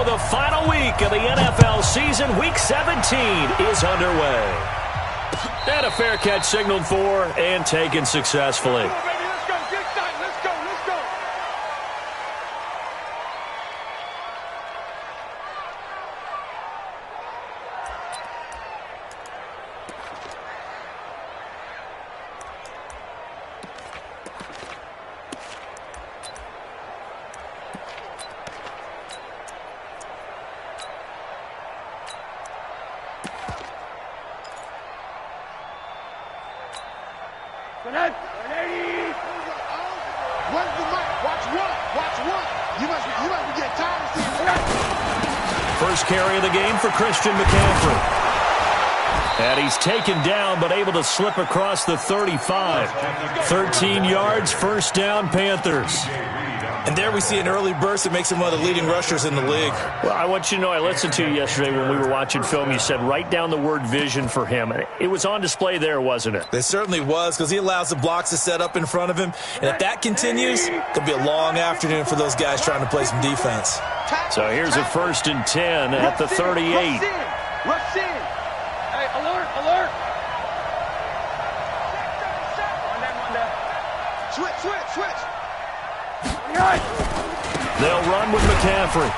So the final week of the NFL season, Week 17, is underway. And a fair catch signaled for and taken successfully. First carry of the game for Christian McCaffrey. And he's taken down but able to slip across the 35. 13 yards, first down, Panthers. And there we see an early burst that makes him one of the leading rushers in the league. Well, I want you to know, I listened to you yesterday when we were watching film. You said write down the word vision for him. It was on display there, wasn't it? It certainly was, because he allows the blocks to set up in front of him. And if that continues, it could be a long afternoon for those guys trying to play some defense. So here's a 1st and 10 at the 38. Rush in. Hey, alert, alert. Switch. They'll run with McCaffrey.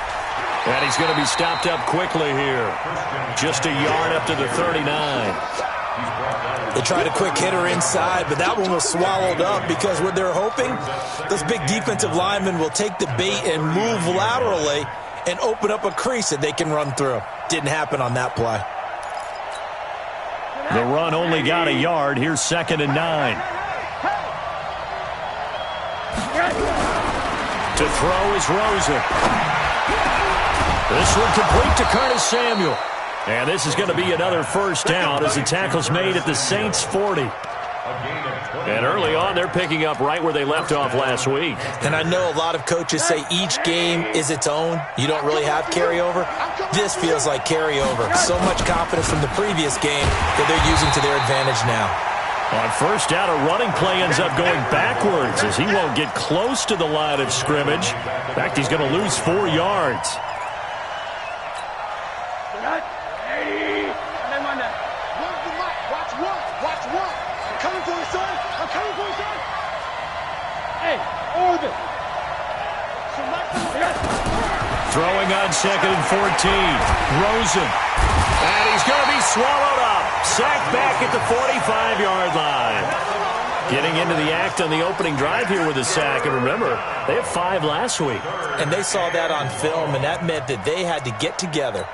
And he's going to be stopped up quickly here. Just a yard up to the 39. They tried a quick hitter inside, but that one was swallowed up because what they're hoping, those big defensive linemen will take the bait and move laterally and open up a crease that they can run through. Didn't happen on that play. The run only got a yard. Here's 2nd and 9. To throw is Rosen. This one complete to Curtis Samuel. And this is going to be another first down as the tackle's made at the Saints' 40. And early on, they're picking up right where they left off last week. And I know a lot of coaches say each game is its own. You don't really have carryover. This feels like carryover. So much confidence from the previous game that they're using to their advantage now. On first down, a running play ends up going backwards as he won't get close to the line of scrimmage. In fact, he's going to lose 4 yards. Throwing on 2nd and 14. Rosen. And he's going to be swallowed up. Sacked back at the 45-yard line. Getting into the act on the opening drive here with a sack. And remember, they had 5 last week. And they saw that on film, and that meant that they had to get together.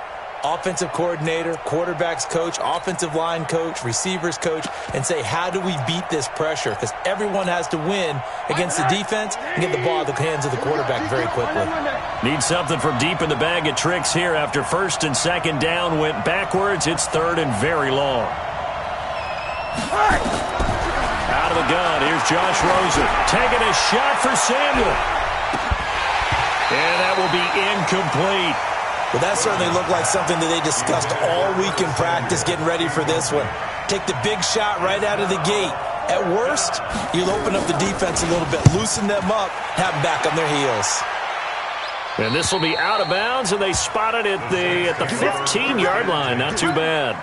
Offensive coordinator, quarterback's coach, offensive line coach, receivers coach, and say, how do we beat this pressure? Because everyone has to win against the defense and get the ball out of the hands of the quarterback very quickly. Need something from deep in the bag of tricks here after 1st and 2nd down went backwards. It's 3rd and very long. Out of the gun, here's Josh Rosen taking a shot for Samuel. And that will be incomplete. Well, that certainly looked like something that they discussed all week in practice getting ready for this one. Take the big shot right out of the gate. At worst, you'll open up the defense a little bit, loosen them up, have them back on their heels. And this will be out of bounds, and they spot it at the 15-yard line. Not too bad.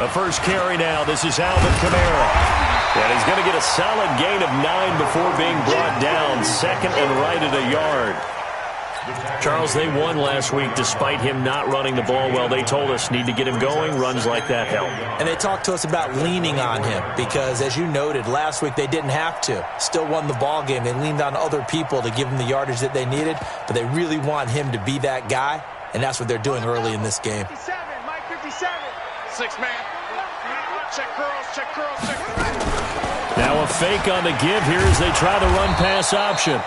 The first carry now. This is Alvin Kamara. And he's going to get a solid gain of 9 before being brought down. 2nd and right at a yard. Charles, they won last week despite him not running the ball well. They told us need to get him going. Runs like that help. And they talked to us about leaning on him because, as you noted, last week they didn't have to. Still won the ball game. They leaned on other people to give them the yardage that they needed, but they really want him to be that guy, and that's what they're doing early in this game. 57, Mike 57. 6-man. Check curls. Now a fake on the give here as they try the run-pass option.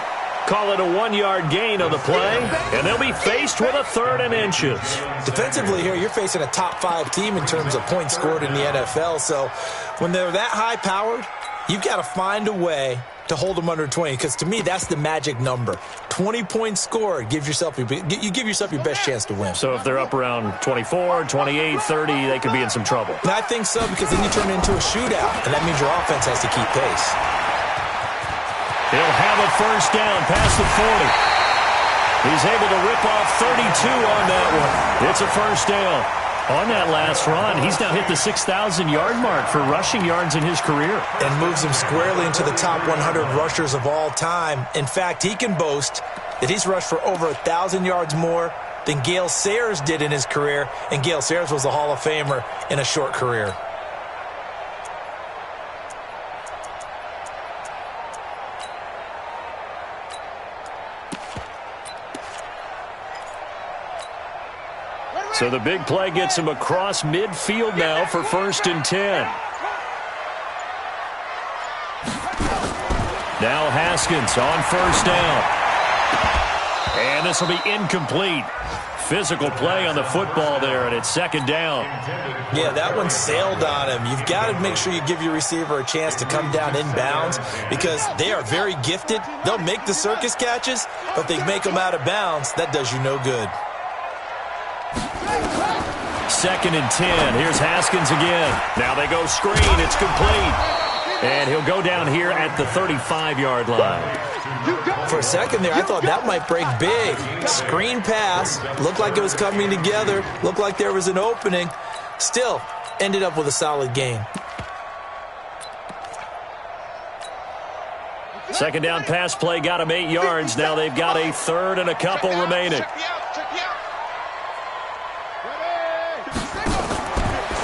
Call it a 1-yard gain on the play, and they'll be faced with a 3rd and inches. Defensively here, you're facing a top 5 team in terms of points scored in the NFL, so when they're that high-powered, You've got to find a way to hold them under 20, because to me, that's the magic number. 20 points scored, you give yourself your best chance to win. So if they're up around 24, 28, 30, they could be in some trouble. And I think so, because then you turn it into a shootout, and that means your offense has to keep pace. He'll have a first down past the 40. He's able to rip off 32 on that one. It's a first down. On that last run, he's now hit the 6,000-yard mark for rushing yards in his career. And moves him squarely into the top 100 rushers of all time. In fact, he can boast that he's rushed for over 1,000 yards more than Gale Sayers did in his career. And Gale Sayers was a Hall of Famer in a short career. So the big play gets him across midfield now for 1st and 10. Now Haskins on 1st down. And this will be incomplete. Physical play on the football there, and it's 2nd down. Yeah, that one sailed on him. You've got to make sure you give your receiver a chance to come down inbounds, because they are very gifted. They'll make the circus catches, but they make them out of bounds. That does you no good. 2nd and 10. Here's Haskins again. Now they go screen. It's complete. And he'll go down here at the 35-yard line. For a second there, I thought that might break big. Screen pass. Looked like it was coming together. Looked like there was an opening. Still, ended up with a solid gain. 2nd down pass play got him 8 yards. Now they've got a 3rd and a couple remaining.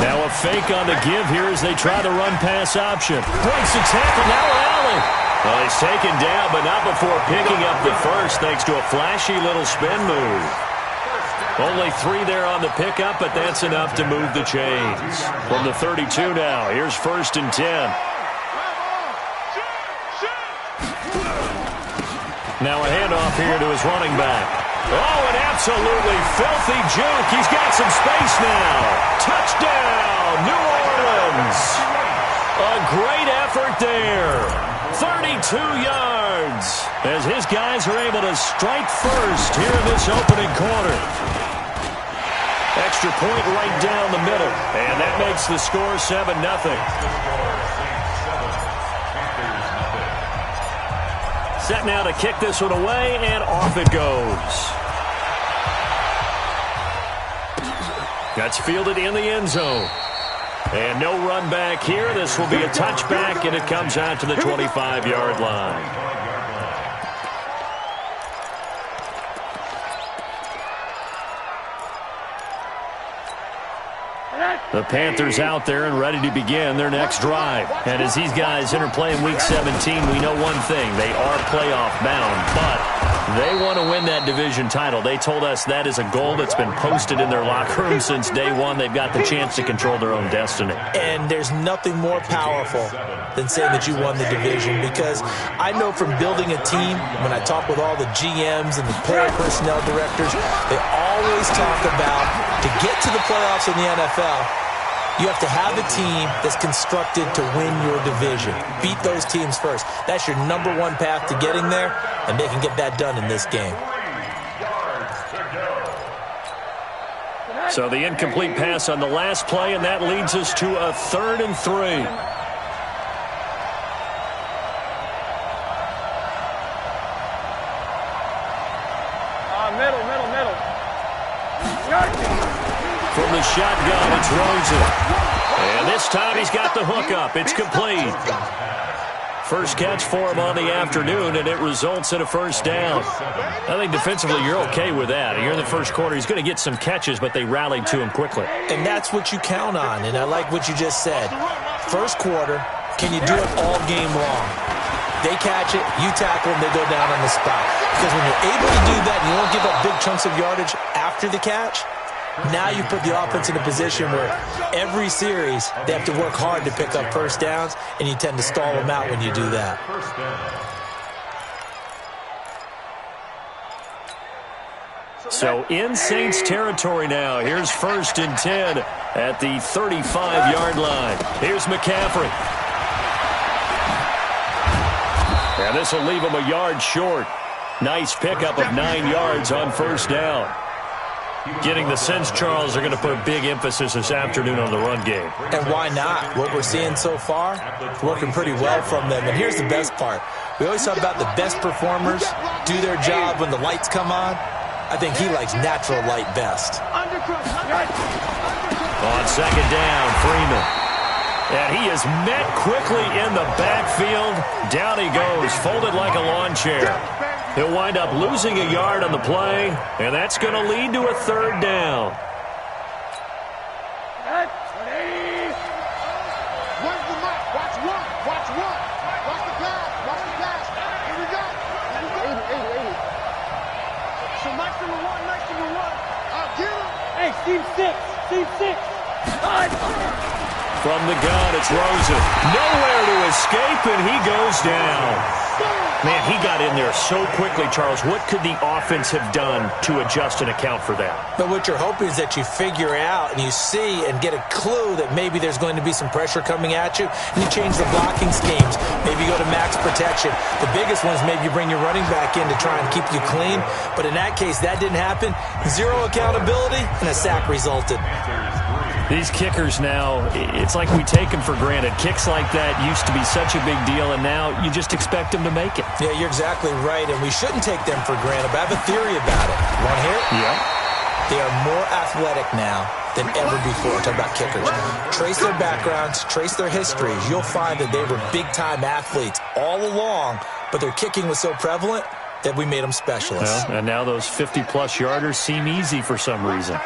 Now a fake on the give here as they try the run-pass option. Breaks the tackle, now an alley. Well, he's taken down, but not before picking up the first, thanks to a flashy little spin move. Only 3 there on the pickup, but that's enough to move the chains. From the 32 now, here's 1st and 10. Now a handoff here to his running back. Oh, an absolutely filthy juke. He's got some space now. Touchdown, New Orleans. A great effort there. 32 yards as his guys are able to strike first here in this opening quarter. Extra point right down the middle, and that makes the score 7-0. Set now to kick this one away, and off it goes. That's fielded in the end zone. And no run back here. This will be a touchback, and it comes out to the 25-yard line. The Panthers out there and ready to begin their next drive. And as these guys enter play in Week 17, we know one thing. They are playoff bound, but they want to win that division title. They told us that is a goal that's been posted in their locker room since day one. They've got the chance to control their own destiny. And there's nothing more powerful than saying that you won the division, because I know from building a team, when I talk with all the GMs and the player personnel directors, they always talk about, to get to the playoffs in the NFL, you have to have a team that's constructed to win your division. Beat those teams first. That's your number one path to getting there, and they can get that done in this game. So the incomplete pass on the last play, and that leads us to a 3rd and 3. Middle. From the shotgun, it's Rosen. And this time he's got the hook up. It's complete. First catch for him on the afternoon, and it results in a first down. I think defensively you're okay with that. You're in the first quarter. He's going to get some catches, but they rallied to him quickly. And that's what you count on, and I like what you just said. First quarter, can you do it all game long? They catch it, you tackle them, they go down on the spot. Because when you're able to do that, and you don't give up big chunks of yardage after the catch, now you put the offense in a position where every series they have to work hard to pick up first downs, and you tend to stall them out when you do that. So in Saints territory now. Here's 1st and 10 at the 35-yard line. Here's McCaffrey. And this will leave him a yard short. Nice pickup of 9 yards on first down. Getting the sense, Charles, they're going to put a big emphasis this afternoon on the run game. And why not? What we're seeing so far, working pretty well from them. And here's the best part. We always talk about the best performers do their job when the lights come on. I think he likes natural light best. On second down, Freeman. And he is met quickly in the backfield. Down he goes, folded like a lawn chair. He'll wind up losing a yard on the play, and that's going to lead to a third down. Where's the mic? Watch one. Watch one. Watch the pass. Watch the pass. Here we go. Here we go. So Mike's number one. Mike's number one. Get him. Hey, Steve 6. Steve 6. From the gun, it's Rosen. Nowhere to escape, and he goes down. Man, he got in there so quickly, Charles. What could the offense have done to adjust and account for that? But what you're hoping is that you figure out and you see and get a clue that maybe there's going to be some pressure coming at you, and you change the blocking schemes. Maybe you go to max protection. The biggest one is maybe you bring your running back in to try and keep you clean. But in that case, that didn't happen. Zero accountability, and a sack resulted. These kickers now, it's like we take them for granted. Kicks like that used to be such a big deal, and now you just expect them to make it. Yeah, you're exactly right, and we shouldn't take them for granted, but I have a theory about it. Want to hear it? Yeah. They are more athletic now than ever before. Talk about kickers. Trace their backgrounds, trace their histories. You'll find that they were big-time athletes all along, but their kicking was so prevalent that we made them specialists. Well, and now those 50-plus yarders seem easy for some reason.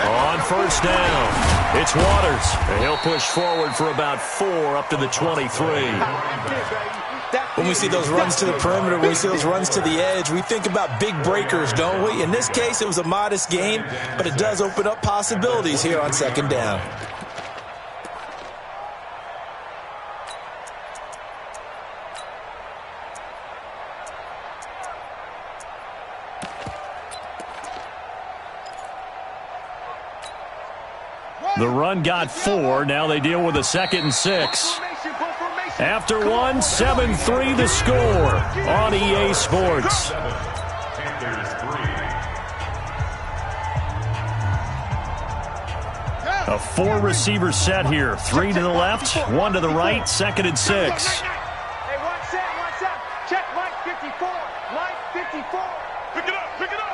On first down, it's Waters. And he'll push forward for about 4 up to the 23. When we see those runs to the perimeter, when we see those runs to the edge, we think about big breakers, don't we? In this case, it was a modest gain, but it does open up possibilities here on second down. The run got 4. Now they deal with a 2nd and 6. After 1, 7-3 the score on EA Sports. A 4-receiver set here. 3 to the left, 1 to the right, 2nd and 6. Hey, watch that. Check Mike 54. Mike 54. Pick it up. Pick it up.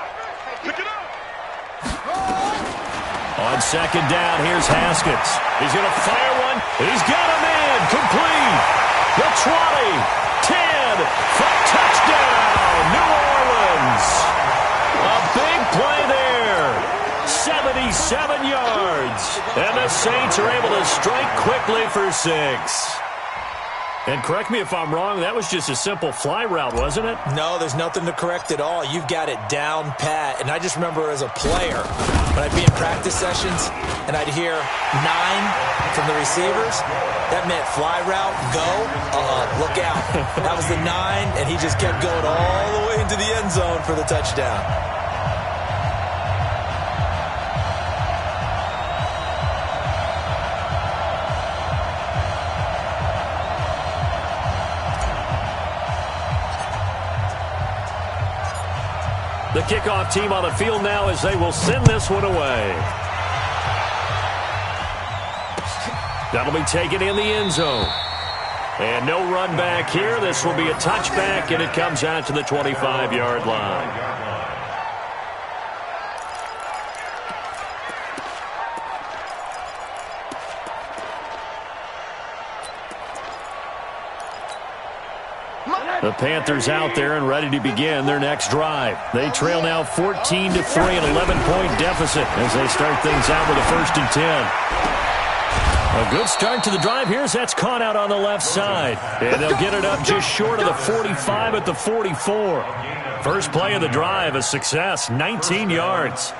On second down, here's Haskins. He's going to fire one. He's got a man. Complete. The 20. 10. For touchdown. New Orleans. A big play there. 77 yards. And the Saints are able to strike quickly for 6. And correct me if I'm wrong, that was just a simple fly route, wasn't it? No, there's nothing to correct at all. You've got it down pat. And I just remember as a player, when I'd be in practice sessions and I'd hear 9 from the receivers, that meant fly route, go, look out. That was the 9, and he just kept going all the way into the end zone for the touchdown. The kickoff team on the field now as they will send this one away. That'll be taken in the end zone. And no run back here. This will be a touchback, and it comes out to the 25-yard line. The Panthers out there and ready to begin their next drive. They trail now 14-3, an 11-point deficit as they start things out with a 1st and 10. A good start to the drive. Here's that's caught out on the left side. And they'll get it up just short of the 45 at the 44. First play of the drive, a success, 19 yards.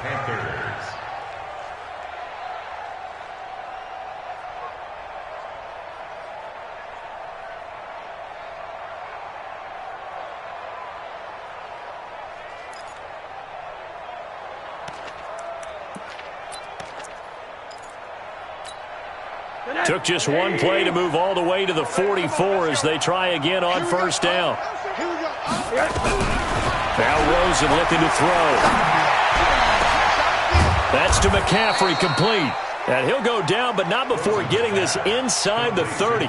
Took just one play to move all the way to the 44 as they try again on first down. Now Rosen looking to throw. That's to McCaffrey, complete. And he'll go down, but not before getting this inside the 30.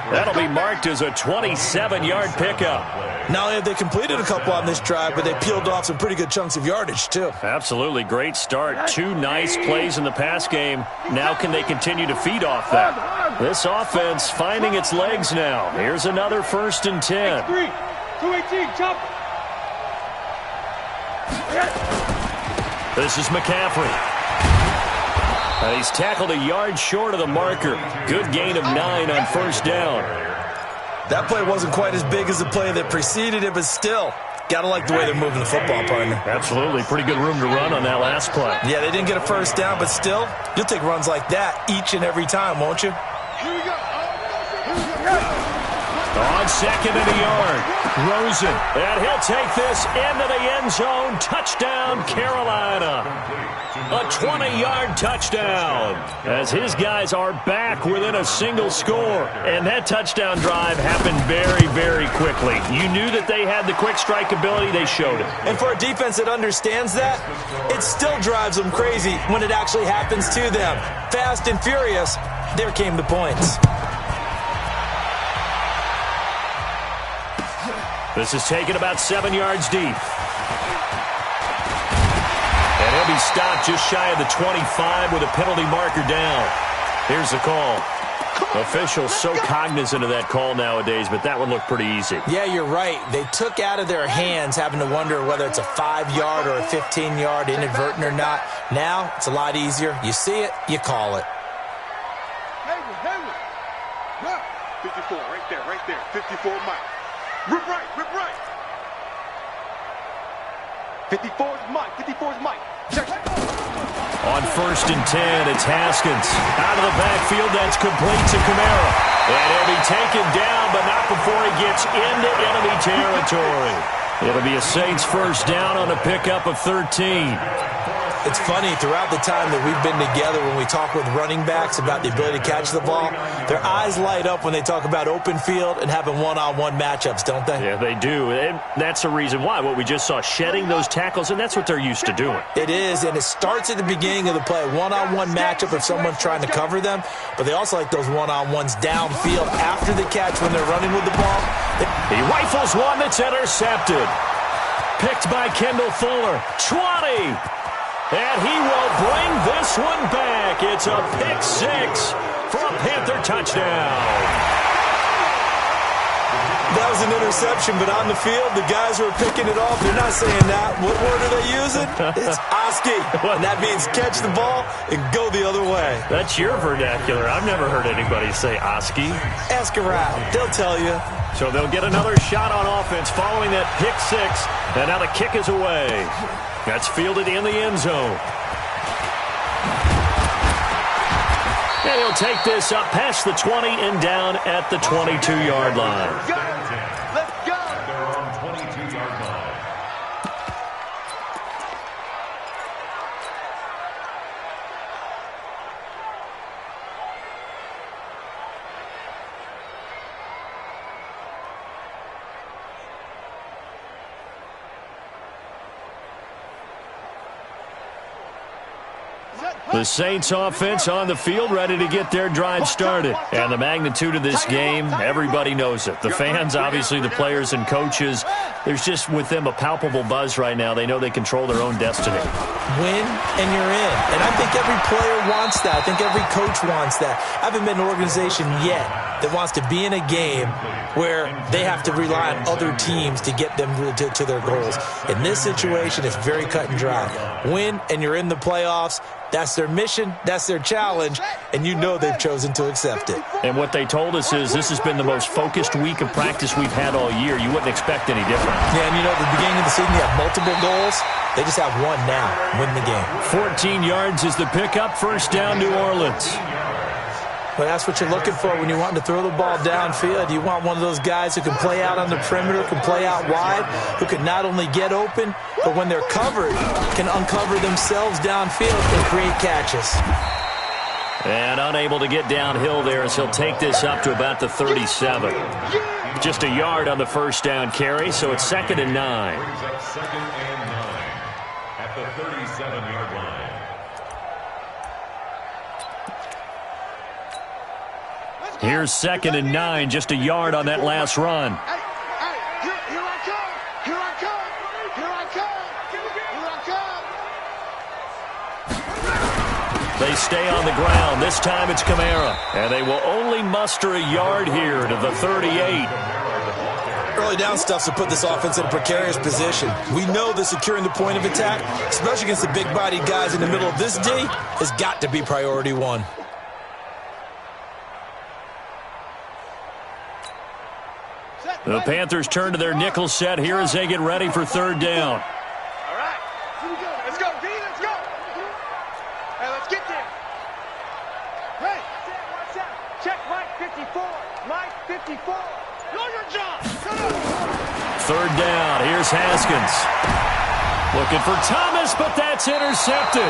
That'll be marked as a 27-yard pickup. Not only have they completed a couple on this drive, but they peeled off some pretty good chunks of yardage, too. Absolutely. Great start. 2 nice plays in the pass game. Now can they continue to feed off that? This offense finding its legs now. Here's another 1st and 10. 218, jump. This is McCaffrey. And he's tackled a yard short of the marker. Good gain of 9 on first down. That play wasn't quite as big as the play that preceded it, but still, got to like the way they're moving the football, partner. Absolutely. Pretty good room to run on that last play. Yeah, they didn't get a first down, but still, you'll take runs like that each and every time, won't you? Here we go. On second and a yard, Rosen. And he'll take this into the end zone. Touchdown, Carolina. A 20-yard touchdown as his guys are back within a single score. And that touchdown drive happened very, very quickly. You knew that they had the quick strike ability. They showed it. And for a defense that understands that, it still drives them crazy when it actually happens to them. Fast and furious, there came the points. This is taken about 7 yards deep. And he'll be stopped just shy of the 25 with a penalty marker down. Here's the call. Officials so cognizant of that call nowadays, but that one looked pretty easy. Yeah, you're right. They took out of their hands having to wonder whether it's a 5-yard or a 15-yard inadvertent or not. Now, it's a lot easier. You see it, you call it. 54, right there. 54 Mike. Rip right. 54's Mike. Check. On 1st and 10, it's Haskins. Out of the backfield, that's complete to Kamara. And he'll be taken down, but not before he gets into enemy territory. It'll be a Saints first down on a pickup of 13. It's funny, throughout the time that we've been together, when we talk with running backs about the ability to catch the ball, their eyes light up when they talk about open field and having one-on-one matchups, don't they? Yeah, they do. And that's the reason why. What we just saw, shedding those tackles, and that's what they're used to doing. It is, and it starts at the beginning of the play. One-on-one matchup if someone's trying to cover them, but they also like those one-on-ones downfield after the catch when they're running with the ball. He rifles one that's intercepted. Picked by Kendall Fuller. 20! And he will bring this one back. It's a pick 6 for a Panther touchdown. That was an interception, but on the field, the guys who are picking it off, they're not saying that. What word are they using? It's Oski. And that means catch the ball and go the other way. That's your vernacular. I've never heard anybody say Oski. Ask around. They'll tell you. So they'll get another shot on offense following that pick 6. And now the kick is away. That's fielded in the end zone. And he'll take this up past the 20 and down at the 22-yard line. Let's go. They're on 22-yard line. The Saints offense on the field, ready to get their drive started. And the magnitude of this game, everybody knows it. The fans, obviously the players and coaches, there's just with them a palpable buzz right now. They know they control their own destiny. Win and you're in. And I think every player wants that. I think every coach wants that. I haven't been an organization yet that wants to be in a game where they have to rely on other teams to get them to their goals. In this situation, it's very cut and dry. Win and you're in the playoffs. That's their mission, that's their challenge, and you know they've chosen to accept it. And what they told us is this has been the most focused week of practice we've had all year. You wouldn't expect any different. Yeah, and you know, at the beginning of the season, you have multiple goals. They just have one now, win the game. 14 yards is the pickup, first down, New Orleans. Well, that's what you're looking for when you're wanting to throw the ball downfield. You want one of those guys who can play out on the perimeter, can play out wide, who can not only get open, but when they're covered, can uncover themselves downfield and create catches. And unable to get downhill there as he'll take this up to about the 37. Just a yard on the first down carry, so it's 2nd and 9. Brings up 2nd and 9 at the 37-yard line. Here's 2nd and 9, just a yard on that last run. Here I come. Here I come. Here I come. Here I come. They stay on the ground. This time it's Kamara. And they will only muster a yard here to the 38. Early down stuff to put this offense in a precarious position. We know that securing the point of attack, especially against the big-bodied guys in the middle of this D, has got to be priority one. The Panthers turn to their nickel set here as they get ready for 3rd down. All right. Here we go. Let's go, D. Let's go. Hey, let's get there. Hey. Watch out. Check Mike 54. Mike 54. Know your job. Come on. 3rd down. Here's Haskins. Looking for Thomas, but that's intercepted.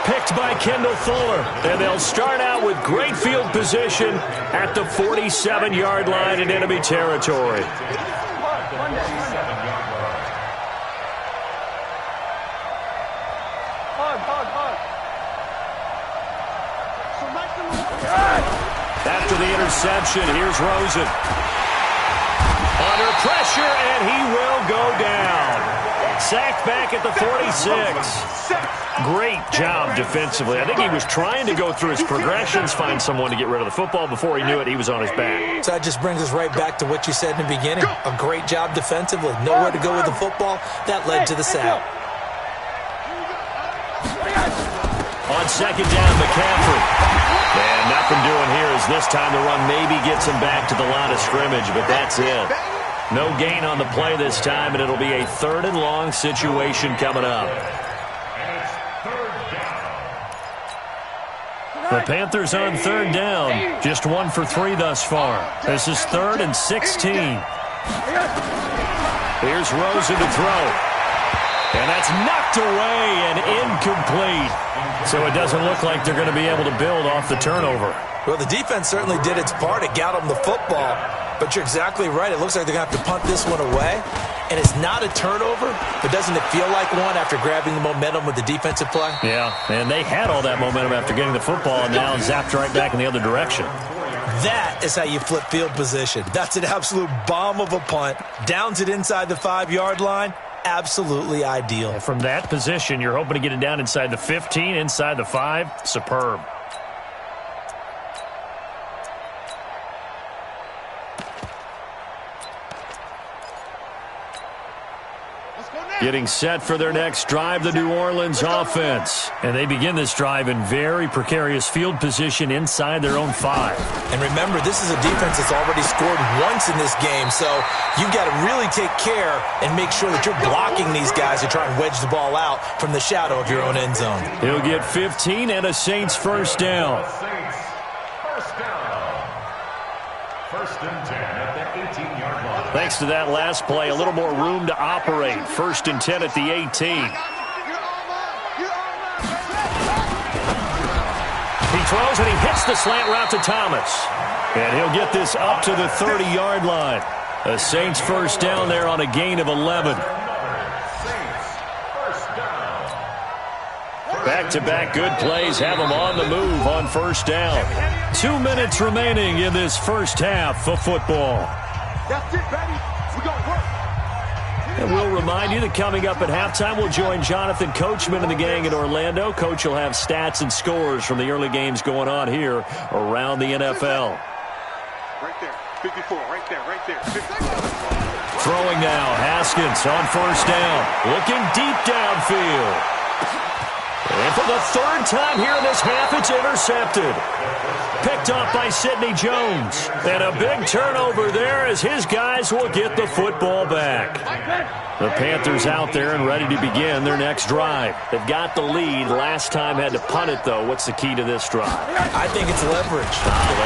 Picked by Kendall Fuller. And they'll start out with great field position at the 47-yard line in enemy territory. After the interception, here's Rosen. Under pressure, and he will go down. Sacked back at the 46. Great job defensively. I think he was trying to go through his progressions, find someone to get rid of the football. Before he knew it, he was on his back. So that just brings us right back to what you said in the beginning. A great job defensively. Nowhere to go with the football. That led to the sack. On 2nd down, McCaffrey. And nothing doing here as this time the run maybe gets him back to the line of scrimmage, but that's it. No gain on the play this time, and it'll be a 3rd and long situation coming up. The Panthers on 3rd down. Just 1 for 3 thus far. This is 3rd and 16. Here's Rosen to throw. And that's knocked away and incomplete. So it doesn't look like they're going to be able to build off the turnover. Well, the defense certainly did its part. It got them the football. But you're exactly right. It looks like they're going to have to punt this one away. And it's not a turnover, but doesn't it feel like one after grabbing the momentum with the defensive play? Yeah, and they had all that momentum after getting the football and now zapped right back in the other direction. That is how you flip field position. That's an absolute bomb of a punt. Downs it inside the 5-yard line. Absolutely ideal. And from that position, you're hoping to get it down inside the 15, inside the 5. Superb. Getting set for their next drive, the New Orleans offense. And they begin this drive in very precarious field position inside their own 5. And remember, this is a defense that's already scored once in this game, so you've got to really take care and make sure that you're blocking these guys to try and wedge the ball out from the shadow of your own end zone. He'll get 15 and a Saints first down. First and 10 at the 18-yard line. Thanks to that last play, a little more room to operate. 1st and 10 at the 18. He throws and he hits the slant route to Thomas. And he'll get this up to the 30-yard line. The Saints first down there on a gain of 11. Back-to-back good plays have them on the move on first down. 2 minutes remaining in this first half of football. That's it, baby. We're going to work. And we'll remind you that coming up at halftime, we'll join Jonathan Coachman and the gang in Orlando. Coach will have stats and scores from the early games going on here around the NFL. Right there. 54. Right there. Right there. 54. Throwing now. Haskins on first down. Looking deep downfield. And for the 3rd time here in this half, it's intercepted. Picked off by Sidney Jones. And a big turnover there as his guys will get the football back. The Panthers out there and ready to begin their next drive. They've got the lead. Last time had to punt it, though. What's the key to this drive? I think it's leverage.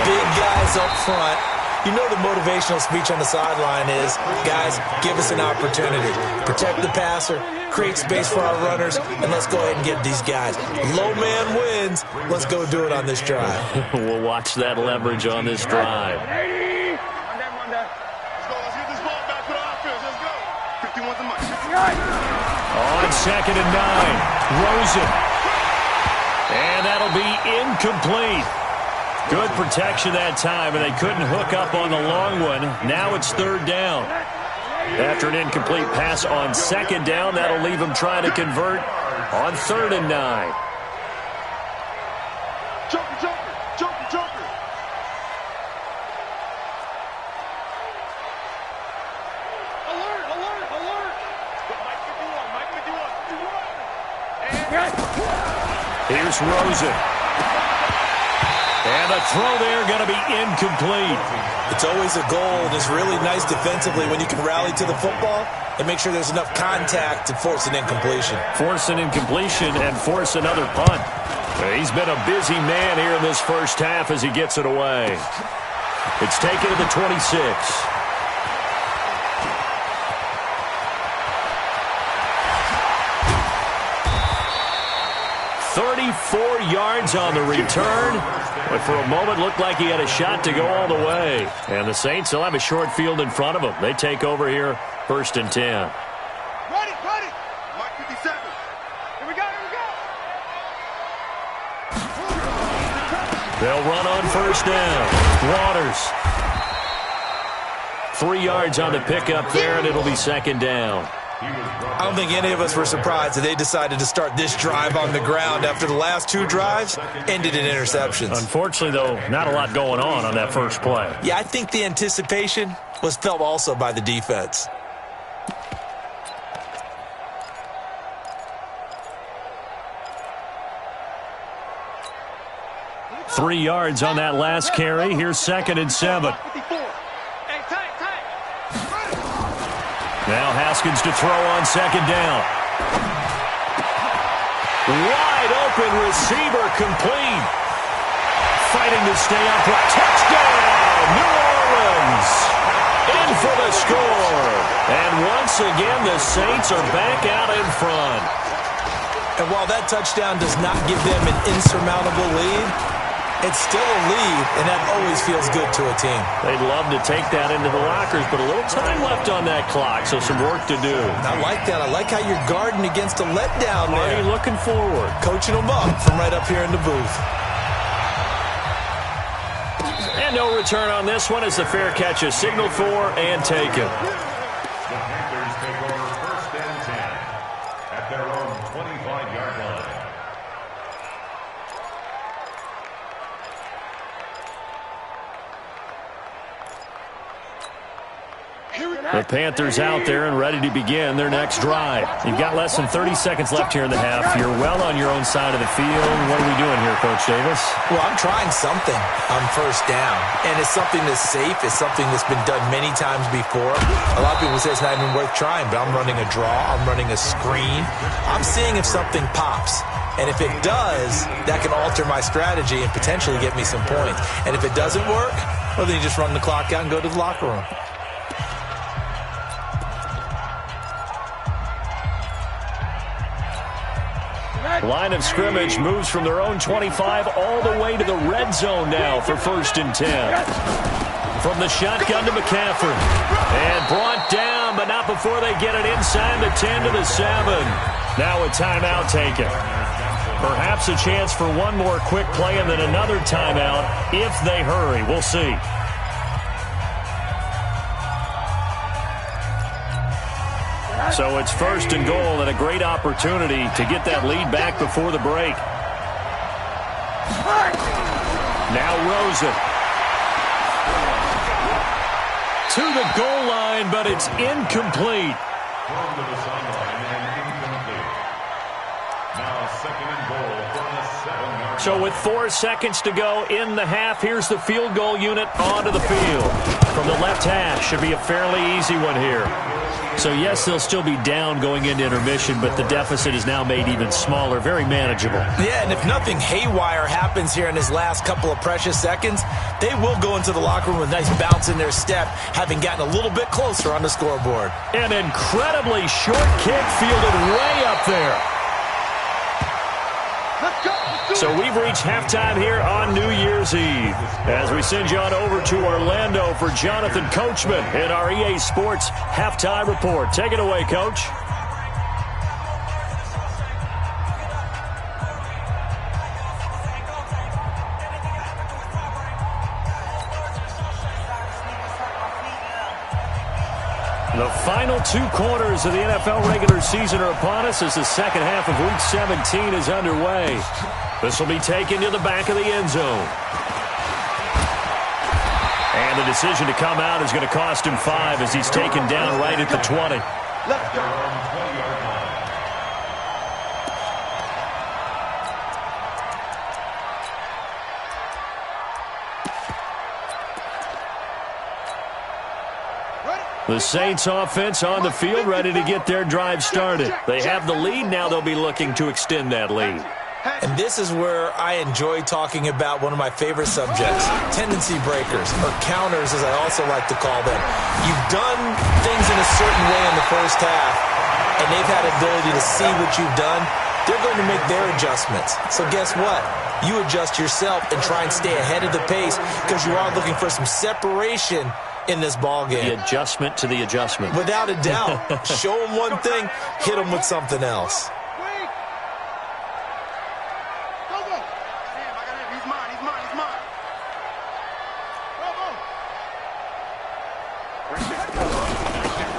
Big guys up front. You know the motivational speech on the sideline is, guys, give us an opportunity. Protect the passer, create space for our runners, and let's go ahead and get these guys. Low man wins. Let's go do it on this drive. We'll watch that leverage on this drive. On 2nd and 9, Rosen. And that'll be incomplete. Good protection that time, and they couldn't hook up on the long one. Now it's 3rd down. After an incomplete pass on 2nd down, that'll leave them trying to convert on 3rd and 9. Here's Rosen. And a throw there going to be incomplete. It's always a goal, and it's really nice defensively when you can rally to the football and make sure there's enough contact to force an incompletion. Force an incompletion and force another punt. He's been a busy man here in this first half as he gets it away. It's taken to the 26. 34 yards on the return. But for a moment, looked like he had a shot to go all the way. And the Saints will have a short field in front of them. They take over here, 1st and 10. Ready. Mark 57. Here we go. They'll run on 1st down. Waters. 3 yards on the pickup there, and it'll be 2nd down. I don't think any of us were surprised that they decided to start this drive on the ground after the last 2 drives ended in interceptions. Unfortunately, though, not a lot going on that first play. Yeah, I think the anticipation was felt also by the defense. Three yards on that last carry. Here's 2nd and 7. Now Haskins to throw on 2nd down. Wide open receiver complete. Fighting to stay upright. Touchdown, New Orleans. In for the score. And once again, the Saints are back out in front. And while that touchdown does not give them an insurmountable lead, it's still a lead, and that always feels good to a team. They'd love to take that into the lockers, but a little time left on that clock, so some work to do. I like that. I like how you're guarding against a letdown there. Already looking forward. Coaching them up from right up here in the booth. And no return on this one as the fair catch is signaled for and taken. The Panthers take over 1st and 10 at their own 25-yard line. The Panthers out there and ready to begin their next drive. You've got less than 30 seconds left here in the half. You're well on your own side of the field. What are we doing here, Coach Davis? Well, I'm trying something on 1st down, and it's something that's safe. It's something that's been done many times before. A lot of people say it's not even worth trying, but I'm running a draw. I'm running a screen. I'm seeing if something pops. And if it does, that can alter my strategy and potentially get me some points. And if it doesn't work, well, then you just run the clock out and go to the locker room. Line of scrimmage moves from their own 25 all the way to the red zone now for 1st and 10. From the shotgun to McCaffrey. And brought down, but not before they get it inside the 10 to the 7. Now a timeout taken. Perhaps a chance for one more quick play and then another timeout if they hurry. We'll see. So it's 1st and goal and a great opportunity to get that lead back before the break. Now Rosen. To the goal line, but it's incomplete. Thrown to the sideline and incomplete. Now 2nd and goal from the 7-yard So with 4 seconds to go in the half, here's the field goal unit onto the field. From the left hash, should be a fairly easy one here. So, yes, they'll still be down going into intermission, but the deficit is now made even smaller, very manageable. Yeah, and if nothing haywire happens here in his last couple of precious seconds, they will go into the locker room with a nice bounce in their step, having gotten a little bit closer on the scoreboard. An incredibly short kick fielded way up there. Let's go. So we've reached halftime here on New Year's Eve as we send you on over to Orlando for Jonathan Coachman in our EA Sports Halftime Report. Take it away, Coach. The final 2 quarters of the NFL regular season are upon us as the second half of Week 17 is underway. This will be taken to the back of the end zone. And the decision to come out is going to cost him 5 as he's taken down right at the 20. Let's go. The Saints offense on the field ready to get their drive started. They have the lead. Now they'll be looking to extend that lead. And this is where I enjoy talking about one of my favorite subjects, tendency breakers, or counters as I also like to call them. You've done things in a certain way in the first half, and they've had ability to see what you've done. They're going to make their adjustments. So guess what? You adjust yourself and try and stay ahead of the pace because you are looking for some separation in this ball game. The adjustment to the adjustment. Without a doubt. Show them one thing, hit them with something else.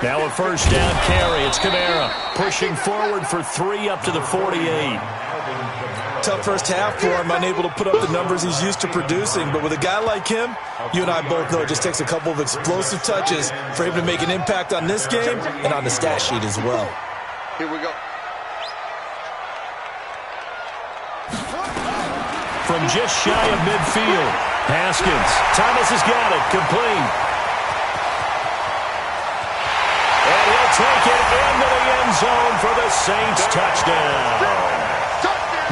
Now a first down carry. It's Kamara pushing forward for 3 up to the 48. Tough first half for him, unable to put up the numbers he's used to producing. But with a guy like him, you and I both know it just takes a couple of explosive touches for him to make an impact on this game and on the stat sheet as well. Here we go. From just shy of midfield, Haskins. Thomas has got it. Complete. And he'll take it into the end zone for the Saints touchdown.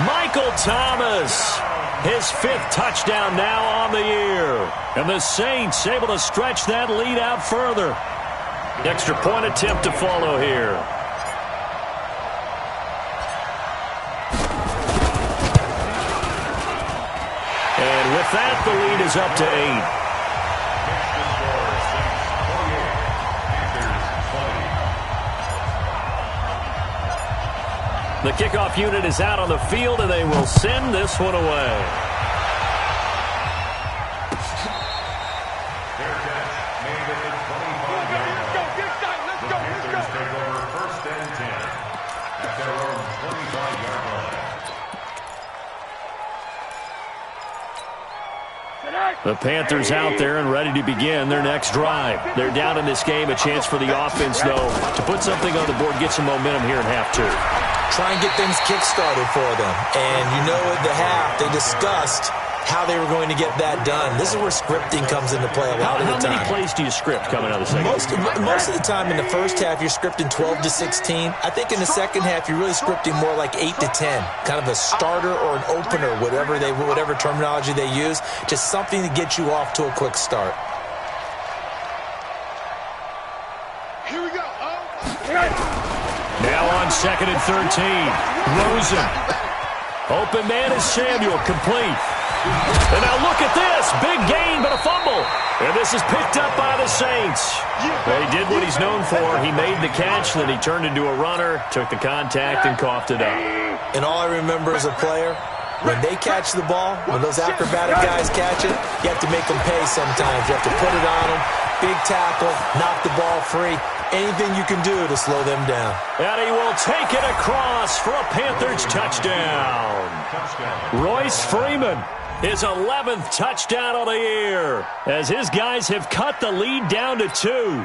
Michael Thomas, his 5th touchdown now on the year. And the Saints able to stretch that lead out further. Extra point attempt to follow here. And with that, the lead is up to 8. The kickoff unit is out on the field, and they will send this one away. The Panthers out there and ready to begin their next drive. They're down in this game. A chance for the offense, though, to put something on the board, get some momentum here in half 2. Try and get things kick-started for them. And you know at the half, they discussed how they were going to get that done. This is where scripting comes into play a lot of the time. How many plays do you script coming out of the second? Most of the time in the first half, you're scripting 12 to 16. I think in the second half, you're really scripting more like 8 to 10. Kind of a starter or an opener, whatever terminology they use. Just something to get you off to a quick start. Here we go. Now on 2nd and 13. Rosen. Open man is Samuel. Complete. And now look at this. Big gain, but a fumble. And this is picked up by the Saints. Well, he did what he's known for. He made the catch, then he turned into a runner, took the contact, and coughed it up. And all I remember as a player, when they catch the ball, when those acrobatic guys catch it, you have to make them pay sometimes. You have to put it on them. Big tackle, knock the ball free. Anything you can do to slow them down. And he will take it across for a Panthers touchdown. Royce Freeman, his 11th touchdown of the year, as his guys have cut the lead down to 2.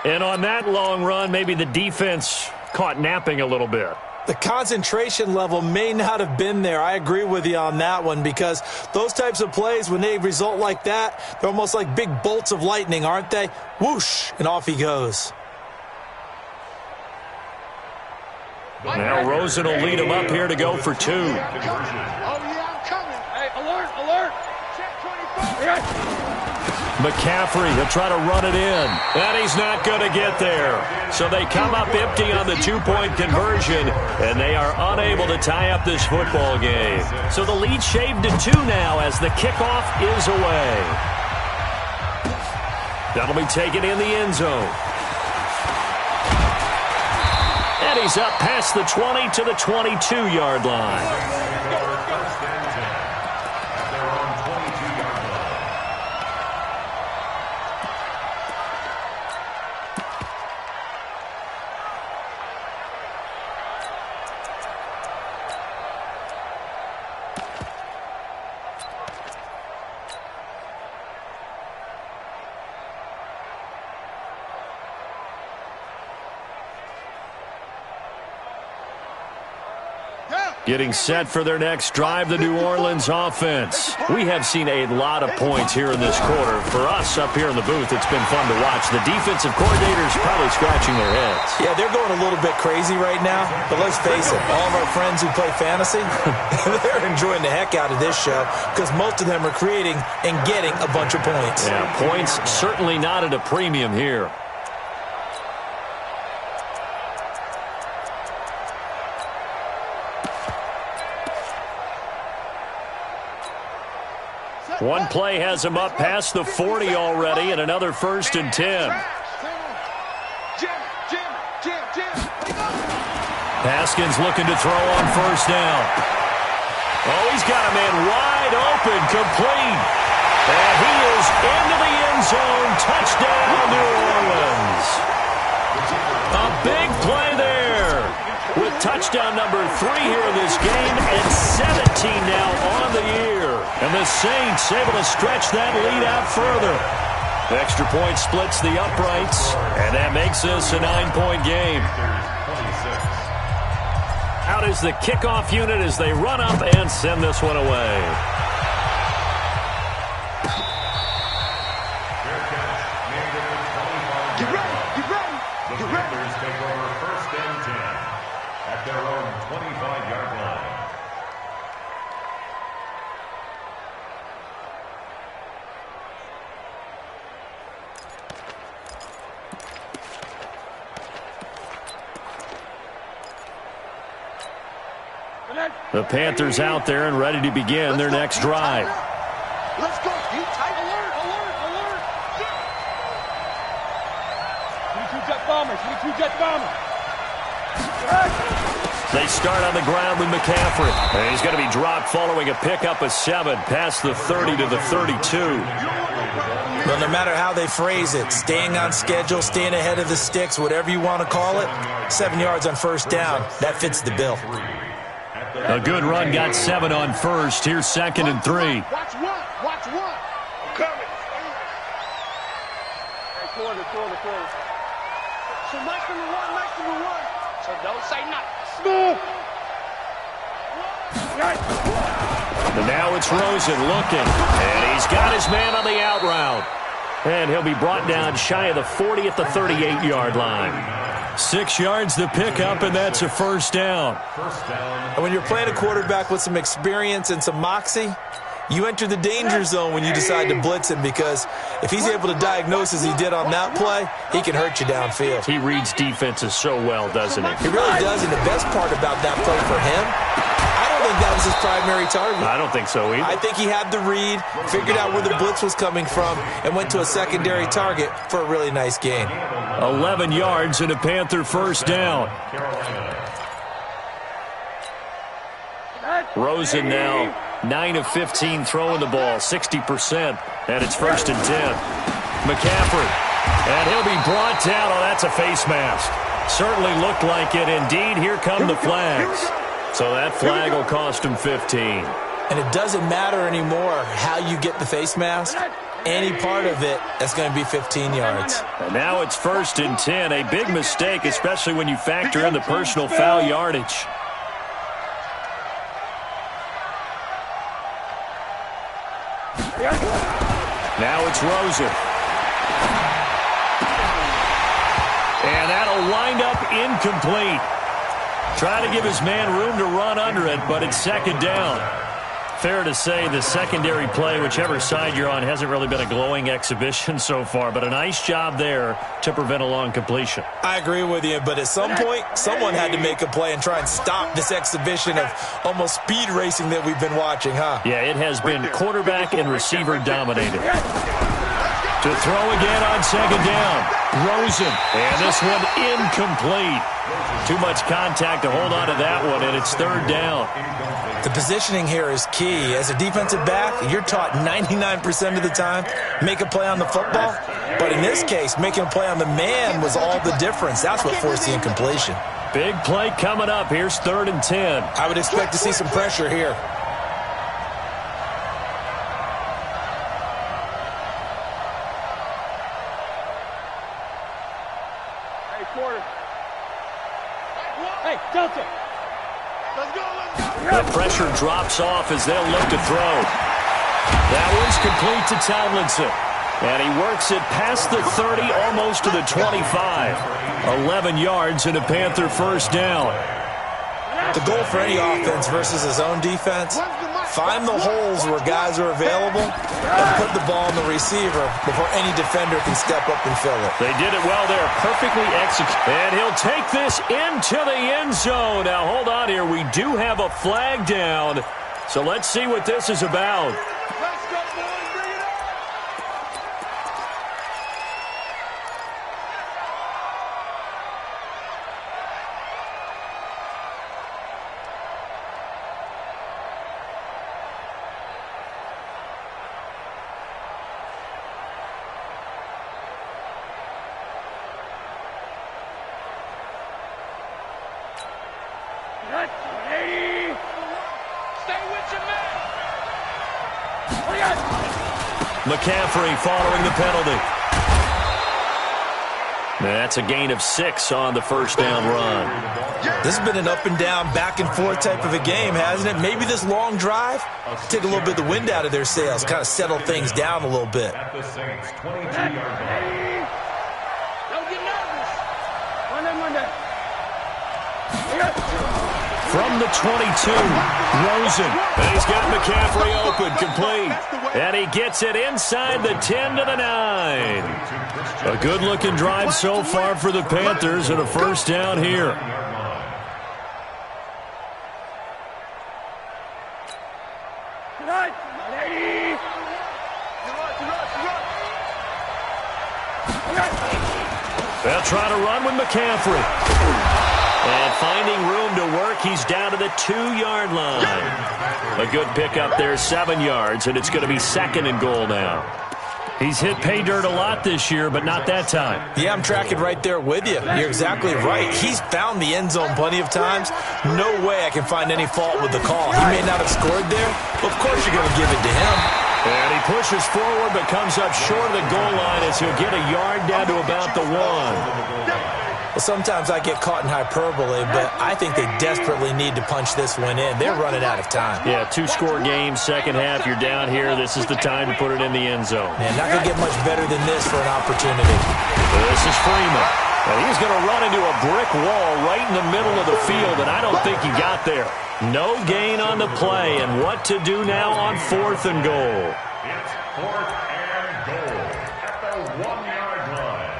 And on that long run, maybe the defense caught napping a little bit. The concentration level may not have been there. I agree with you on that one, because those types of plays, when they result like that, they're almost like big bolts of lightning, aren't they? Whoosh, and off he goes. Now Rosen will lead him up here to go for 2. Oh, yeah, I'm coming. Hey, alert, alert. Check 25. McCaffrey, he'll try to run it in. And he's not going to get there. So they come up empty on the 2-point conversion, and they are unable to tie up this football game. So the lead shaved to 2 now as the kickoff is away. That'll be taken in the end zone. And he's up past the 20 to the 22-yard line. Getting set for their next drive, the New Orleans offense. We have seen a lot of points here in this quarter. For us up here in the booth, it's been fun to watch. The defensive coordinators probably scratching their heads. Yeah, they're going a little bit crazy right now, but let's face it, all of our friends who play fantasy, they're enjoying the heck out of this show because most of them are creating and getting a bunch of points. Yeah, points certainly not at a premium here. One play has him up past the 40 already, and another 1st and 10. Haskins looking to throw on 1st down. Oh, he's got a man wide open, complete. And he is into the end zone. Touchdown, New Orleans. A big play there. With touchdown number 3 here in this game, and 17 now on the year. And the Saints able to stretch that lead out further. The extra point splits the uprights, and that makes this a 9-point game. Out is the kickoff unit as they run up and send this one away. Get ready, get ready, get ready. The take over 1st and 10 at their own 25-yard line. The Panthers out there and ready to begin their next drive. Let's go. You tight. Alert, alert, alert. 22 jet bombers, 22 jet bombers. They start on the ground with McCaffrey. And he's going to be dropped following a pickup of 7 past the 30 to the 32. Well, no matter how they phrase it, staying on schedule, staying ahead of the sticks, whatever you want to call it, 7 yards on 1st down, that fits the bill. A good run got 7 on 1st. Here's 2nd and 3. Watch one, watch one. I'm coming. Quarter. So nice number 1. So don't say nothing. Smooth. And now it's Rosen looking. And he's got his man on the out route. And he'll be brought down shy of the 40 at the 38-yard line. 6 yards the pickup, and that's a 1st down. And when you're playing a quarterback with some experience and some moxie, you enter the danger zone when you decide to blitz him, because if he's able to diagnose as he did on that play, he can hurt you downfield. He reads defenses so well, doesn't he? He really does, and the best part about that play for him, I don't think that was his primary target. I don't think so either. I think he had the read, figured out where the blitz was coming from, and went to a secondary target for a really nice gain. 11 yards and a Panther 1st down. Rosen now 9 of 15 throwing the ball, 60%, and it's 1st and 10. McCaffrey, and he'll be brought down. Oh, that's a face mask. Certainly looked like it. Indeed, here come the flags. So that flag will cost him 15. And it doesn't matter anymore how you get the face mask. Any part of it, that's going to be 15 yards. And now it's 1st and 10. A big mistake, especially when you factor in the personal foul yardage. Now it's Rosen. And that'll wind up incomplete. Try to give his man room to run under it, but it's second down. Fair to say the secondary play, whichever side you're on, hasn't really been a glowing exhibition so far, but a nice job there to prevent a long completion. I agree with you, but at some point, someone had to make a play and try and stop this exhibition of almost speed racing that we've been watching, huh? Yeah, it has been quarterback and receiver dominated. To throw again on second down. Rosen. And this one incomplete. Too much contact to hold on to that one, and it's third down. The positioning here is key. As a defensive back, you're taught 99% of the time, make a play on the football. But in this case, making a play on the man was all the difference. That's what forced the incompletion. Big play coming up. Here's 3rd and 10. I would expect to see some pressure here. Hey, Delta. Let's go. The pressure drops off as they'll look to throw. That one's complete to Tomlinson. And he works it past the 30, almost to the 25. 11 yards and a Panther first down. The goal for any offense versus his own defense, find the holes where guys are available and put the ball in the receiver before any defender can step up and fill it. They did it well there, perfectly executed. And he'll take this into the end zone. Now, hold on here. We do have a flag down, so let's see what this is about. Let's go, boys. Bring it up. McCaffrey following the penalty. That's a gain of 6 on the first down run. This has been an up and down, back and forth type of a game, hasn't it? Maybe this long drive take a little bit of the wind out of their sails, kind of settle things down a little bit. Don't get nervous. Monday. From the 22, Rosen. And he's got McCaffrey open, complete. And he gets it inside the 10 to the 9. A good-looking drive so far for the Panthers and a first down here. They'll try to run with McCaffrey. And finding room to work, he's down to the 2-yard line. A good pickup there, 7 yards, and it's going to be 2nd and goal now. He's hit pay dirt a lot this year, but not that time. Yeah, I'm tracking right there with you. You're exactly right. He's found the end zone plenty of times. No way I can find any fault with the call. He may not have scored there, but of course you're going to give it to him. And he pushes forward, but comes up short of the goal line as he'll get a yard down to about the 1. Well, sometimes I get caught in hyperbole, but I think they desperately need to punch this one in. They're running out of time. Yeah, 2-score game, second half. You're down here. This is the time to put it in the end zone. Man, not going to get much better than this for an opportunity. This is Freeman. And he's going to run into a brick wall right in the middle of the field, and I don't think he got there. No gain on the play, and what to do now on 4th and goal. It's 4th and goal at the 1-yard line.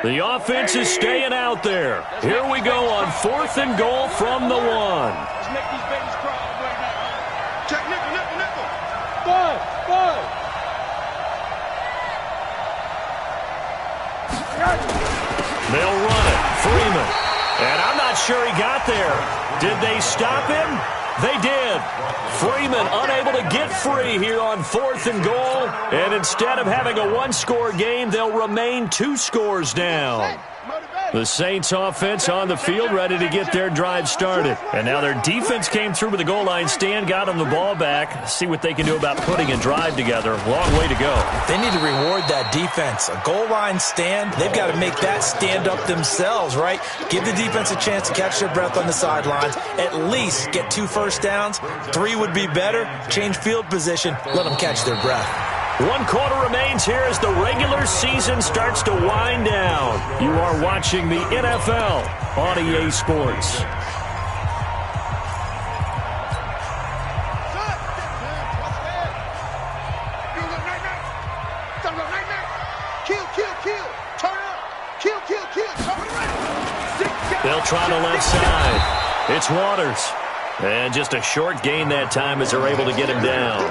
The offense is staying out there. Here we go on 4th and goal from the 1. Let's make these babies cry right now. Check nickel. Bud. They'll run it. Freeman. And I'm not sure he got there. Did they stop him? They did. Freeman unable to get free here on 4th and goal. And instead of having a 1-score game, they'll remain 2 scores down. The Saints offense on the field ready to get their drive started. And now their defense came through with the goal line stand, got them the ball back. See what they can do about putting a drive together. Long way to go. They need to reward that defense. A goal line stand, they've got to make that stand up themselves, right? Give the defense a chance to catch their breath on the sidelines. At least get 2 first downs. 3 would be better. Change field position. Let them catch their breath. 1 quarter remains here as the regular season starts to wind down. You are watching the NFL on EA Sports. They'll try to left side. It's Waters. And just a short gain that time as they're able to get him down.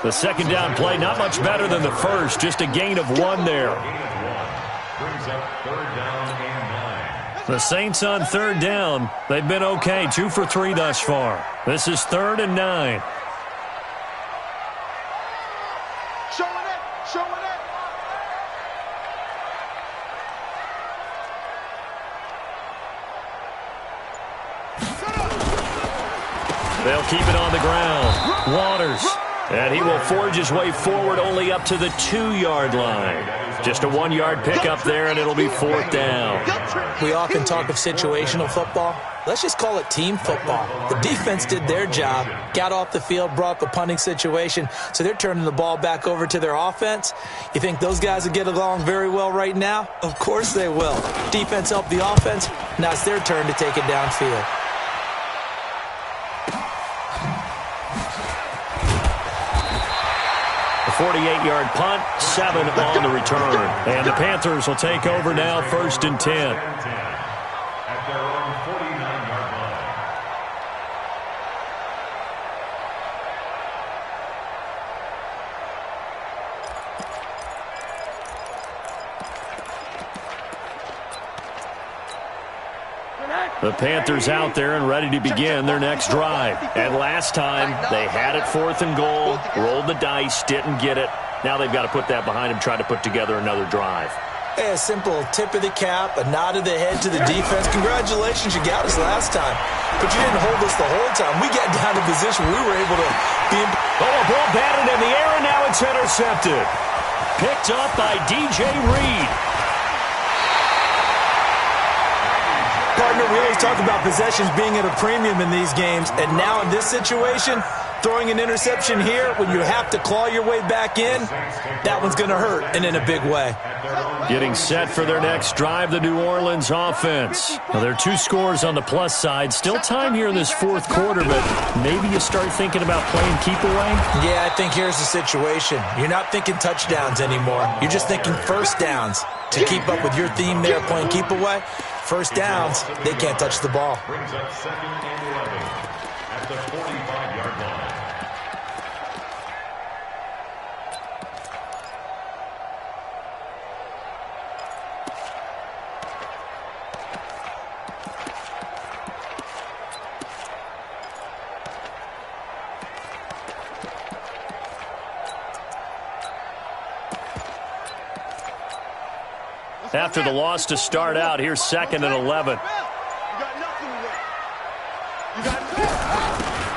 The second down play, not much better than the first. Just a gain of 1 there. The Saints on 3rd down. They've been okay. 2 for 3 thus far. This is 3rd and 9. They'll keep it on the ground. Waters. And he will forge his way forward only up to the 2-yard line. Just a 1-yard pickup there, and it'll be 4th down. We often talk of situational football. Let's just call it team football. The defense did their job, got off the field, brought the punting situation, so they're turning the ball back over to their offense. You think those guys will get along very well right now? Of course they will. Defense helped the offense. Now it's their turn to take it downfield. A 48-yard punt, 7 on the return. And the Panthers will take over now, 1st and 10. The Panthers out there and ready to begin their next drive. And last time, they had it 4th and goal, rolled the dice, didn't get it. Now they've got to put that behind them, try to put together another drive. Hey, a simple tip of the cap, a nod of the head to the defense. Congratulations, you got us last time. But you didn't hold us the whole time. We got down to position we were able to be... Oh, a ball batted in the air, and now it's intercepted. Picked up by DJ Reed. Partner, we always talk about possessions being at a premium in these games, and now in this situation, throwing an interception here when you have to claw your way back in, that one's going to hurt, and in a big way. Getting set for their next drive, the New Orleans offense. Now, there are 2 scores on the plus side. Still time here in this 4th quarter, but maybe you start thinking about playing keep away? Yeah, I think here's the situation. You're not thinking touchdowns anymore. You're just thinking first downs. To keep up with your theme there, playing keep away, first downs, they can't touch the ball. Brings up 2nd and 11 at the 45-yard line. After the loss to start out, here's 2nd and 11.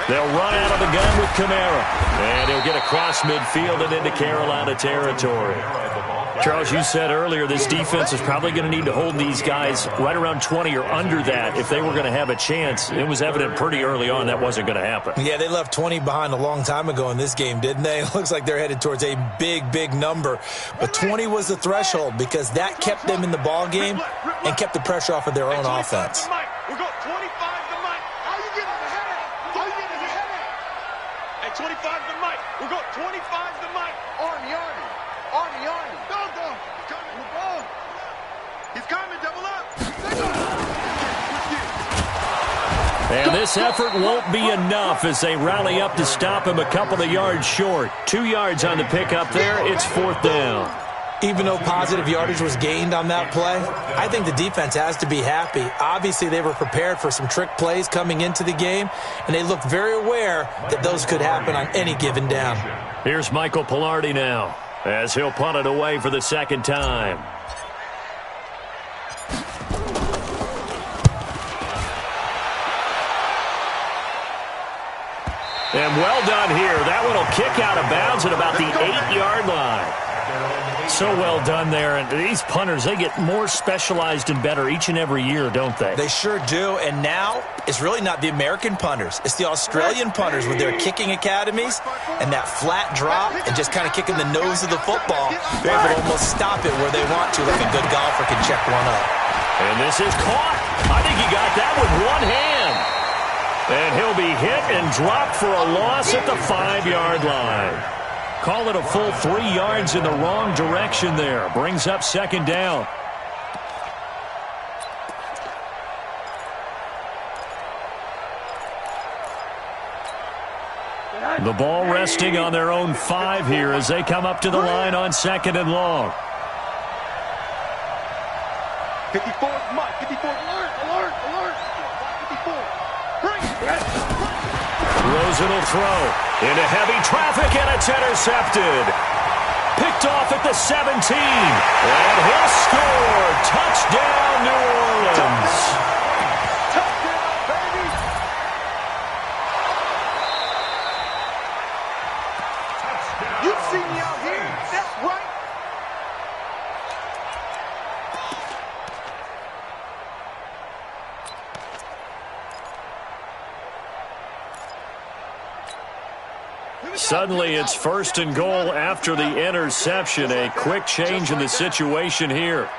They'll run out of the gun with Kamara. And he'll get across midfield and into Carolina territory. Charles, you said earlier this defense is probably going to need to hold these guys right around 20 or under that if they were going to have a chance. It was evident pretty early on that wasn't going to happen. Yeah, they left 20 behind a long time ago in this game, didn't they? It looks like they're headed towards a big, big number. But 20 was the threshold because that kept them in the ball game and kept the pressure off of their own offense. We'll go 25 to Mike. How you getting the headache? How you getting the headache? At 25 to Mike. We'll go 25 to Mike. Army. Go. Coming. He's coming. Double up. And this effort won't be enough as they rally up to stop him a couple of yards short. 2 yards on the pickup there. It's 4th down. Even though positive yardage was gained on that play, I think the defense has to be happy. Obviously, they were prepared for some trick plays coming into the game, and they looked very aware that those could happen on any given down. Here's Michael Pilardi now as he'll punt it away for the 2nd time. And well done here. That one will kick out of bounds at about the 8-yard line. So well done there. And these punters, they get more specialized and better each and every year, don't they? They sure do. And now it's really not the American punters. It's the Australian punters with their kicking academies and that flat drop and just kind of kicking the nose of the football. They're able to almost stop it where they want to, like a good golfer can check one up. And this is caught. I think he got that with one hand. And he'll be hit and dropped for a loss at the 5-yard line. Call it a full 3 yards in the wrong direction there. Brings up second down. The ball resting on their own 5 here as they come up to the line on second and long. 54, Mike, 54, alert, 54. Rosen will throw into heavy traffic, and it's intercepted. Picked off at the 17, and he'll score. Touchdown, New Orleans. Touchdown, baby. You see me out here, that's right. Suddenly, it's first and goal after the interception. A quick change in the situation here.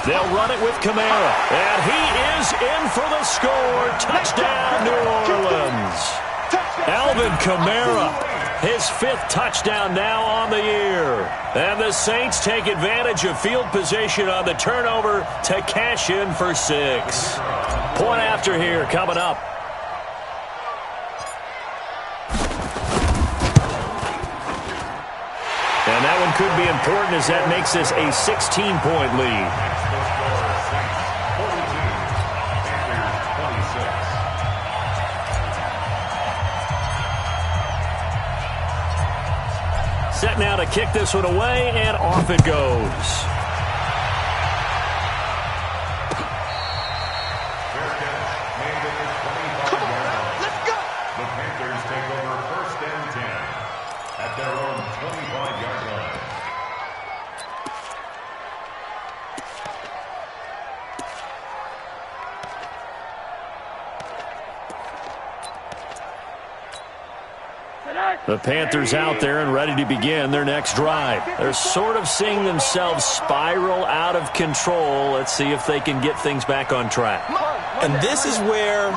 They'll run it with Kamara, and he is in for the score. Touchdown, New Orleans. Alvin Kamara, his 5th touchdown now on the year. And the Saints take advantage of field position on the turnover to cash in for 6. Point after here coming up. And that one could be important as that makes this a 16-point lead. Set now to kick this one away, and off it goes. The Panthers out there and ready to begin their next drive. They're sort of seeing themselves spiral out of control. Let's see if they can get things back on track. And this is where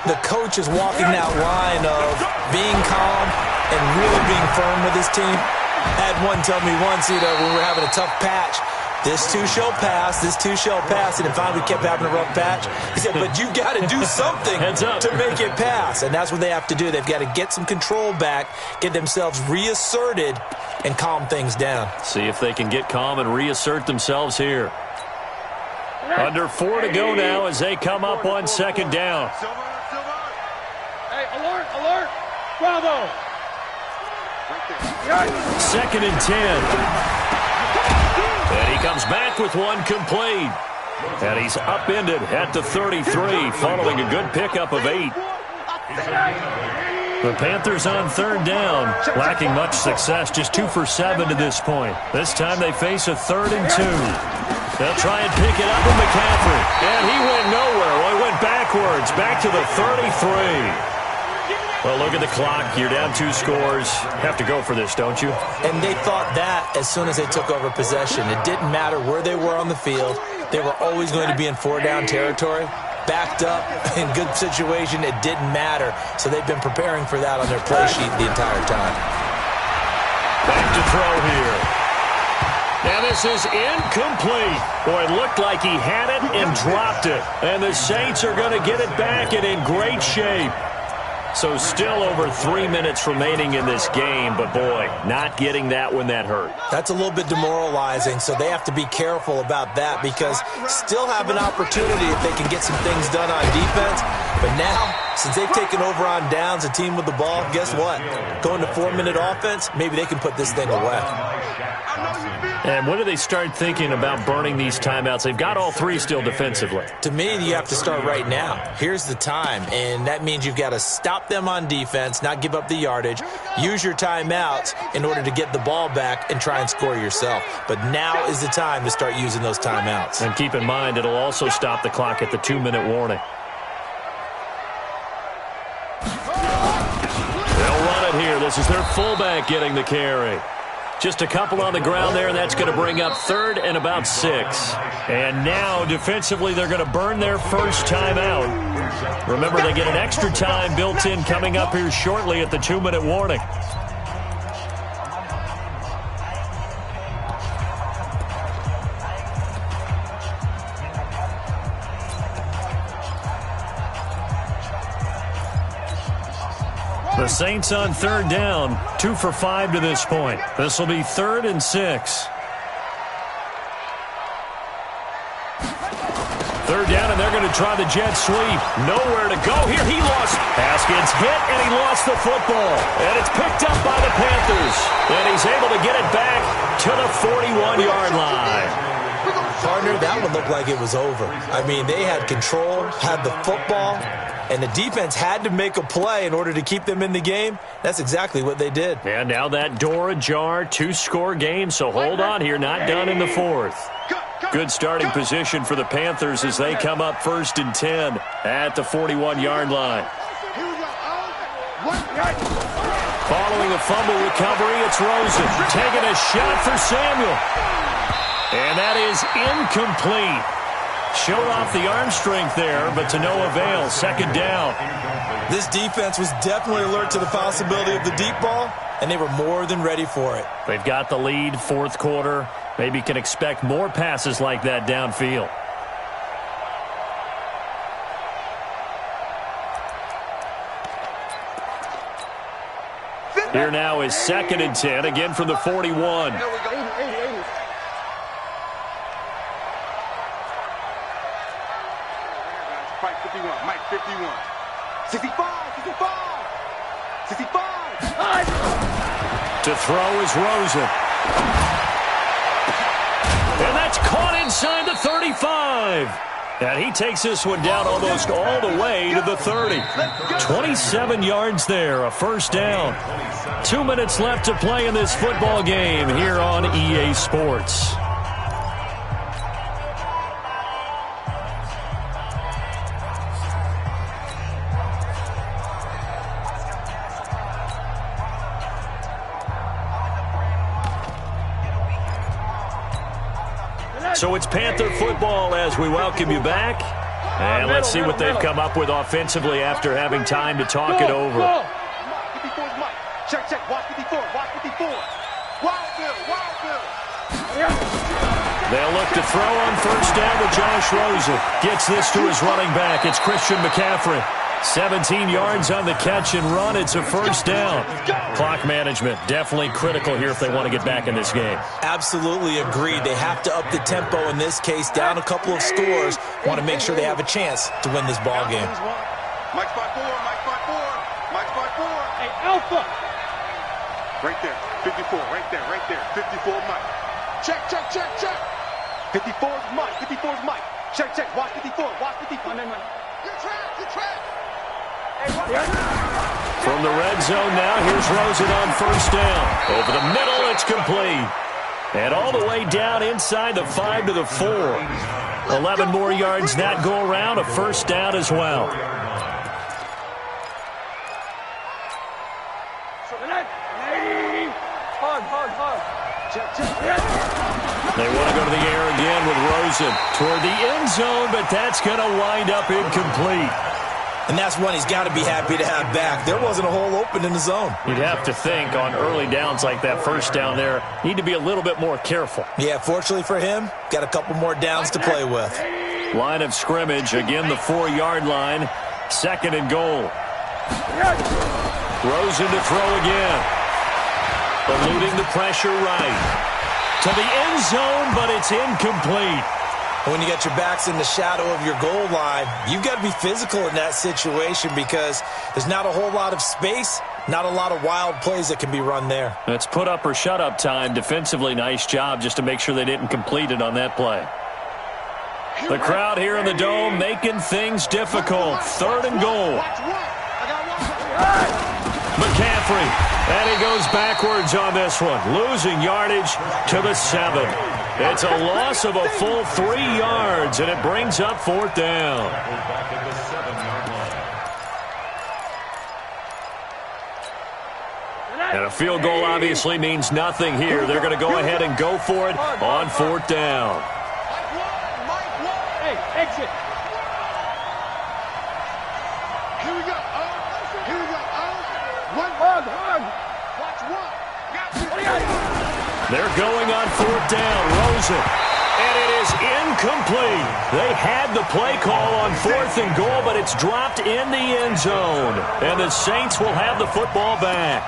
the coach is walking that line of being calm and really being firm with his team. I had one tell me once, when we were having a tough patch, this too shall pass, this too shall pass, and then finally we kept having a rough patch. He said, but you've got to do something to make it pass, and that's what they have to do. They've got to get some control back, get themselves reasserted, and calm things down. See if they can get calm and reassert themselves here. Under 4 to go now as they come up on second down. Hey, alert, bravo. Second and 10. And he comes back with one complete. And he's upended at the 33 following a good pickup of 8. The Panthers on third down, lacking much success, just 2 for 7 to this point. This time they face a 3rd and 2. They'll try and pick it up with McCaffrey. And he went nowhere. Well, he went backwards, back to the 33. Well, look at the clock. You're down 2 scores. Have to go for this, don't you? And they thought that as soon as they took over possession. It didn't matter where they were on the field. They were always going to be in 4-down territory. Backed up, in good situation, it didn't matter. So they've been preparing for that on their play sheet the entire time. Back to throw here. Now this is incomplete. Boy, it looked like he had it and dropped it. And the Saints are going to get it back and in great shape. So still over 3 minutes remaining in this game, but boy, not getting that when that hurt. That's a little bit demoralizing, so they have to be careful about that because still have an opportunity if they can get some things done on defense. But now, since they've taken over on downs, a team with the ball, guess what? Going to 4-minute offense, maybe they can put this thing away. And when do they start thinking about burning these timeouts? They've got all 3 still defensively. To me, you have to start right now. Here's the time, and that means you've got to stop stop them on defense, not give up the yardage. Use your timeouts in order to get the ball back and try and score yourself. But now is the time to start using those timeouts. And keep in mind, it'll also stop the clock at the 2-minute warning. They'll run it here. This is their fullback getting the carry. Just a couple on the ground there, and that's going to bring up 3rd and about 6. And now, defensively, they're going to burn their first timeout. Remember, they get an extra time built in coming up here shortly at the 2-minute warning. The Saints on 3rd down, 2 for 5 to this point. This will be 3rd and 6. 3rd down, and they're going to try the jet sweep. Nowhere to go here. He lost. Pass gets hit, and he lost the football. And it's picked up by the Panthers. And he's able to get it back to the 41-yard line. Partner, that one looked like it was over. I mean, they had control, had the football, and the defense had to make a play in order to keep them in the game. That's exactly what they did. And now that door ajar, 2-score game, so hold on here, not done in the 4th. Good starting position for the Panthers as they come up 1st and 10 at the 41-yard line. Following a fumble recovery, it's Rosen taking a shot for Samuel. And that is incomplete. Showed off the arm strength there, but to no avail. 2nd down. This defense was definitely alert to the possibility of the deep ball, and they were more than ready for it. They've got the lead, 4th quarter. Maybe can expect more passes like that downfield. Here now is 2nd and 10, again from the 41. Mike 51. 65. To throw is Rosen. And that's caught inside the 35. And he takes this one down almost all the way to the 30. 27 yards there, a 1st down. 2 minutes left to play in this football game here on EA Sports. So it's Panther football as we welcome you back. And let's see what they've come up with offensively after having time to talk it over. 54 is Mike. Check. Watch 54. Wild Bill. They'll look to throw on 1st down with Josh Rosen. Gets this to his running back. It's Christian McCaffrey. 17 yards on the catch and run. It's a 1st down. Clock management definitely critical here if they want to get back in this game. Absolutely agreed. They have to up the tempo in this case, down a couple of scores. Want to make sure they have a chance to win this ball game. Mike's by 4. Hey, Alpha. Right there. 54. Right there. 54 Mike. Check. 54 is Mike. Check. Watch 54. Good track. From the red zone now, here's Rosen on 1st down. Over the middle, it's complete. And all the way down inside the 5 to the 4. 11 more yards that go around, a 1st down as well. They want to go to the air again with Rosen toward the end zone, but that's going to wind up incomplete. And that's one he's got to be happy to have back. There wasn't a hole open in the zone. You'd have to think on early downs like that 1st down there, need to be a little bit more careful. Yeah, fortunately for him, got a couple more downs to play with. Line of scrimmage, again the 4-yard line. 2nd and goal. Rosen to throw again. Eluding the pressure right. To the end zone, but it's incomplete. When you got your backs in the shadow of your goal line, you've got to be physical in that situation because there's not a whole lot of space, not a lot of wild plays that can be run there. It's put up or shut up time. Defensively, nice job just to make sure they didn't complete it on that play. The crowd here in the Dome making things difficult. 3rd and goal. McCaffrey, and he goes backwards on this one, losing yardage to the 7. It's a loss of a full 3 yards, and it brings up 4th down. Back at the 7-yard line. And a field goal obviously means nothing here. They're going to go ahead and go for it on 4th down. Hey, exit. Here we go. Here we go. One. Watch one. They're going on 4th down. Rosen. And it is incomplete. They had the play call on 4th and goal, but it's dropped in the end zone. And the Saints will have the football back.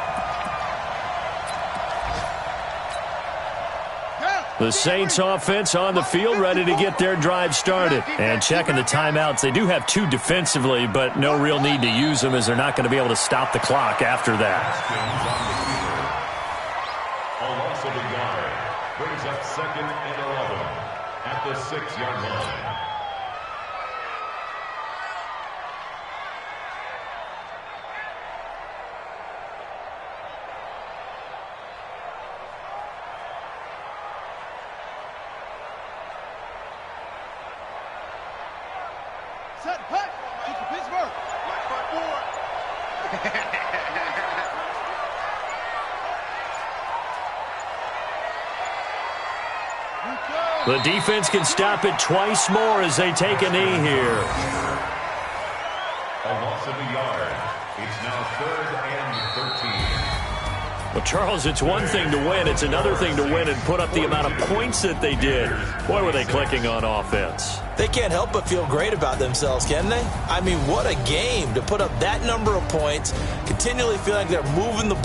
The Saints offense on the field, ready to get their drive started. And checking the timeouts. They do have 2 defensively, but no real need to use them as they're not going to be able to stop the clock after that. A loss of a yard brings up 2nd and 11 at the 6-yard line. Set, hut. Get to Pittsburgh. Black front board. The defense can stop it twice more as they take a knee here. A loss of a yard. It's now 3rd and 13. Well, Charles, it's one thing to win. It's another thing to win and put up the amount of points that they did. Boy, were they clicking on offense. They can't help but feel great about themselves, can they? I mean, what a game to put up that number of points, continually feel like they're moving the ball.